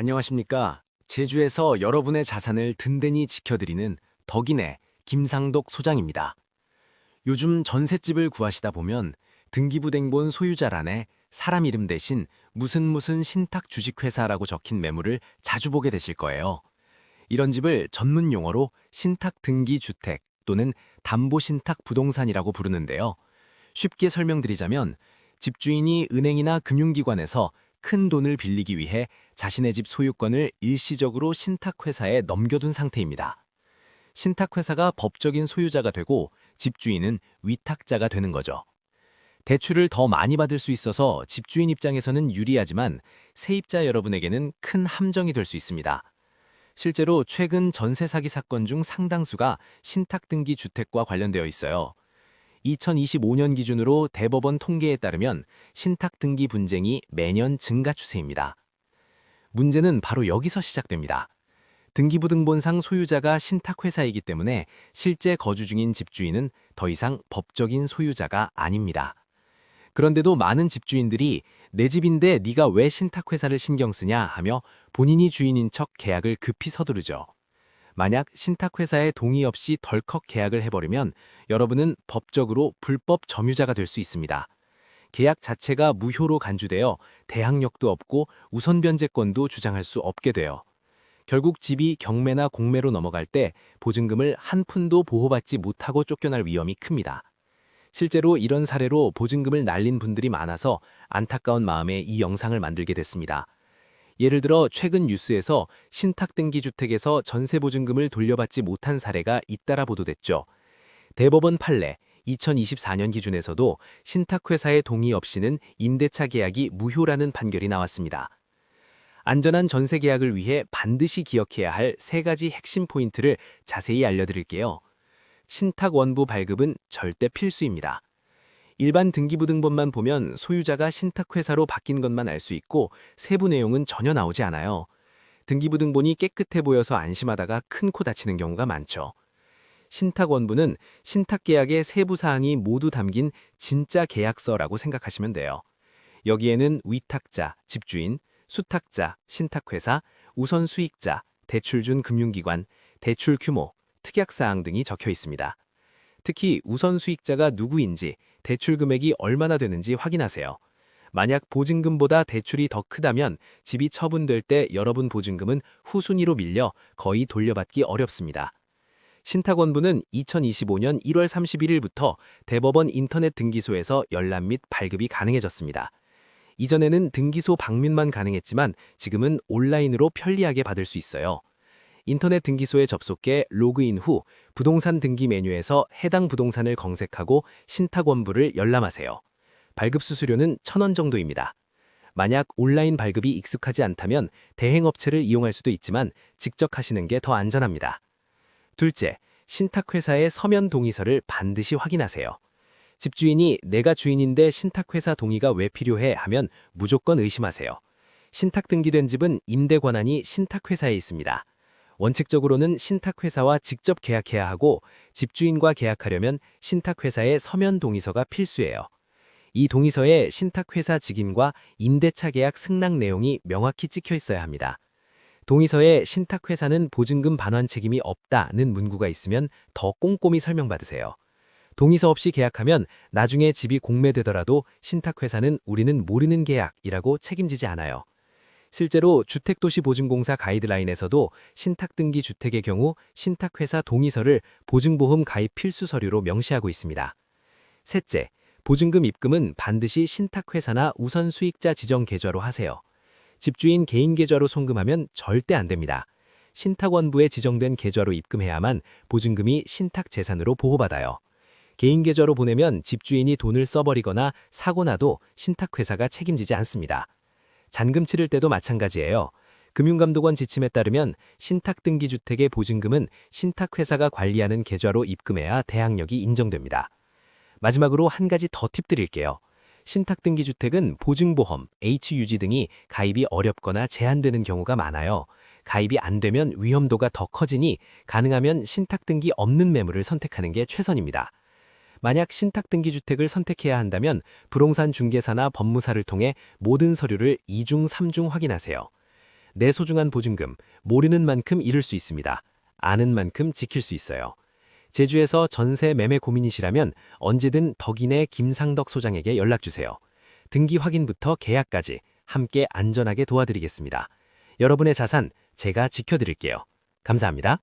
안녕하십니까. 제주에서 여러분의 자산을 든든히 지켜드리는 덕인의 김상독 소장입니다. 요즘 전셋집을 구하시다 보면 등기부등본 소유자란에 사람 이름 대신 무슨 신탁 주식회사라고 적힌 매물을 자주 보게 되실 거예요. 이런 집을 전문 용어로 신탁 등기 주택 또는 담보신탁 부동산이라고 부르는데요. 쉽게 설명드리자면 집주인이 은행이나 금융기관에서 큰 돈을 빌리기 위해 자신의 집 소유권을 일시적으로 신탁회사에 넘겨둔 상태입니다. 신탁회사가 법적인 소유자가 되고 집주인은 위탁자가 되는 거죠. 대출을 더 많이 받을 수 있어서 집주인 입장에서는 유리하지만 세입자 여러분에게는 큰 함정이 될 수 있습니다. 실제로 최근 전세 사기 사건 중 상당수가 신탁 등기 주택과 관련되어 있어요. 2025년 기준으로 대법원 통계에 따르면 신탁 등기 분쟁이 매년 증가 추세입니다. 문제는 바로 여기서 시작됩니다. 등기부등본상 소유자가 신탁회사이기 때문에 실제 거주 중인 집주인은 더 이상 법적인 소유자가 아닙니다. 그런데도 많은 집주인들이 내 집인데 네가 왜 신탁회사를 신경 쓰냐 하며 본인이 주인인 척 계약을 급히 서두르죠. 만약 신탁회사의 동의 없이 덜컥 계약을 해버리면 여러분은 법적으로 불법 점유자가 될 수 있습니다. 계약 자체가 무효로 간주되어 대항력도 없고 우선 변제권도 주장할 수 없게 돼요. 결국 집이 경매나 공매로 넘어갈 때 보증금을 한 푼도 보호받지 못하고 쫓겨날 위험이 큽니다. 실제로 이런 사례로 보증금을 날린 분들이 많아서 안타까운 마음에 이 영상을 만들게 됐습니다. 예를 들어 최근 뉴스에서 신탁등기주택에서 전세보증금을 돌려받지 못한 사례가 잇따라 보도됐죠. 대법원 판례 2024년 기준에서도 신탁회사의 동의 없이는 임대차 계약이 무효라는 판결이 나왔습니다. 안전한 전세 계약을 위해 반드시 기억해야 할 3가지 핵심 포인트를 자세히 알려드릴게요. 신탁 원부 발급은 절대 필수입니다. 일반 등기부등본만 보면 소유자가 신탁회사로 바뀐 것만 알 수 있고 세부 내용은 전혀 나오지 않아요. 등기부등본이 깨끗해 보여서 안심하다가 큰 코 다치는 경우가 많죠. 신탁원부는 신탁계약의 세부 사항이 모두 담긴 진짜 계약서라고 생각하시면 돼요. 여기에는 위탁자, 집주인, 수탁자, 신탁회사, 우선수익자, 대출준 금융기관, 대출 규모, 특약사항 등이 적혀 있습니다. 특히 우선수익자가 누구인지, 대출 금액이 얼마나 되는지 확인하세요. 만약 보증금보다 대출이 더 크다면 집이 처분될 때 여러분 보증금은 후순위로 밀려 거의 돌려받기 어렵습니다. 신탁원부는 2025년 1월 31일부터 대법원 인터넷 등기소에서 열람 및 발급이 가능해졌습니다. 이전에는 등기소 방문만 가능했지만 지금은 온라인으로 편리하게 받을 수 있어요. 인터넷 등기소에 접속해 로그인 후 부동산 등기 메뉴에서 해당 부동산을 검색하고 신탁원부를 열람하세요. 발급 수수료는 1,000원 정도입니다. 만약 온라인 발급이 익숙하지 않다면 대행업체를 이용할 수도 있지만 직접 하시는 게 더 안전합니다. 둘째, 신탁회사의 서면 동의서를 반드시 확인하세요. 집주인이 내가 주인인데 신탁회사 동의가 왜 필요해 하면 무조건 의심하세요. 신탁 등기된 집은 임대 권한이 신탁회사에 있습니다. 원칙적으로는 신탁회사와 직접 계약해야 하고 집주인과 계약하려면 신탁회사의 서면 동의서가 필수예요. 이 동의서에 신탁회사 직인과 임대차 계약 승낙 내용이 명확히 찍혀 있어야 합니다. 동의서에 신탁회사는 보증금 반환 책임이 없다는 문구가 있으면 더 꼼꼼히 설명받으세요. 동의서 없이 계약하면 나중에 집이 공매되더라도 신탁회사는 우리는 모르는 계약이라고 책임지지 않아요. 실제로 주택도시보증공사 가이드라인에서도 신탁등기 주택의 경우 신탁회사 동의서를 보증보험 가입 필수 서류로 명시하고 있습니다. 셋째, 보증금 입금은 반드시 신탁회사나 우선수익자 지정 계좌로 하세요. 집주인 개인 계좌로 송금하면 절대 안 됩니다. 신탁원부에 지정된 계좌로 입금해야만 보증금이 신탁재산으로 보호받아요. 개인 계좌로 보내면 집주인이 돈을 써버리거나 사고 나도 신탁회사가 책임지지 않습니다. 잔금 치를 때도 마찬가지예요. 금융감독원 지침에 따르면 신탁등기주택의 보증금은 신탁회사가 관리하는 계좌로 입금해야 대항력이 인정됩니다. 마지막으로 한 가지 더 팁 드릴게요. 신탁등기주택은 보증보험, HUG 등이 가입이 어렵거나 제한되는 경우가 많아요. 가입이 안 되면 위험도가 더 커지니 가능하면 신탁등기 없는 매물을 선택하는 게 최선입니다. 만약 신탁등기주택을 선택해야 한다면 부동산 중개사나 법무사를 통해 모든 서류를 2중, 3중 확인하세요. 내 소중한 보증금, 모르는 만큼 잃을 수 있습니다. 아는 만큼 지킬 수 있어요. 제주에서 전세 매매 고민이시라면 언제든 덕인의 김상덕 소장에게 연락주세요. 등기 확인부터 계약까지 함께 안전하게 도와드리겠습니다. 여러분의 자산 제가 지켜드릴게요. 감사합니다.